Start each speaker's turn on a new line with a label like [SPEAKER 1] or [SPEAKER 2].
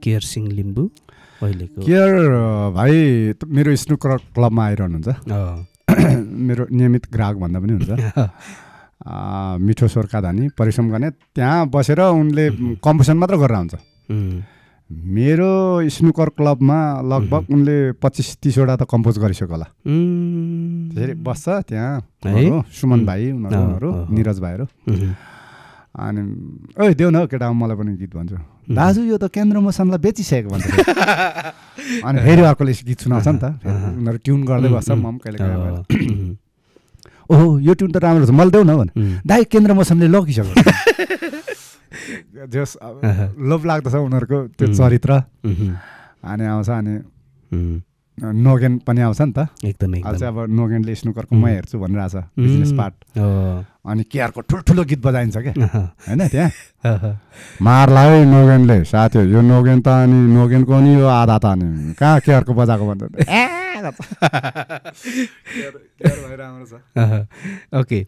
[SPEAKER 1] care Singh Limbu अहिलेको
[SPEAKER 2] care भाइ मेरो स्नुकर क्लबमा आइरहनुहुन्छ मेरो नियमित ग्राहक भन्दा पनि हुन्छ मिठो स्वरका धनी परिश्रम गर्ने त्यहाँ बसेर उनले कम्पोजिसन मात्र गरेर हुन्छ मेरो स्नुकर क्लबमा लगभग उनले 25-30 वटा त कम्पोज गरिसक्यो होला त्यसरी बस्छ त्यहाँ सुमन भाइ उनीहरू निरज भाइहरू अनि ओइ देऊ न केटा मलाई पनि गीत भन्छु दाजु यो त केन्द्र मोसनलाई बेचिसकेको भन्छ अनि फेरि अर्कोले गीत सुनाउँछ नि त उनीहरू ट्युन गर्दै बस्छ म पनि कहिले कहिले ओहो यो ट्युन त राम्रो छ मलाई देऊ न भने दाइ केन्द्र मोसनले लगिसक्यो जस लोभ लाग्दछ उनीहरूको त्यो चरित्र अनि आउँछ अनि नोगेन पनि आउँछ नि त
[SPEAKER 1] एकदमै
[SPEAKER 2] अहिले चाहिँ अब नोगेनले स्नुकरको म हेर्छु भनिरहेछ बिजनेस पार्ट अनि केआरको ठुल्ठुलो गीत बजाइन्छ क्या होइन त्यहाँ मार लाग्यो नोगेनले साथी यो नोगेन त अनि नोगेनको नि यो आधा त अनि कहाँ केआरको बजाएको भन्छ राम्रो छ
[SPEAKER 1] ओके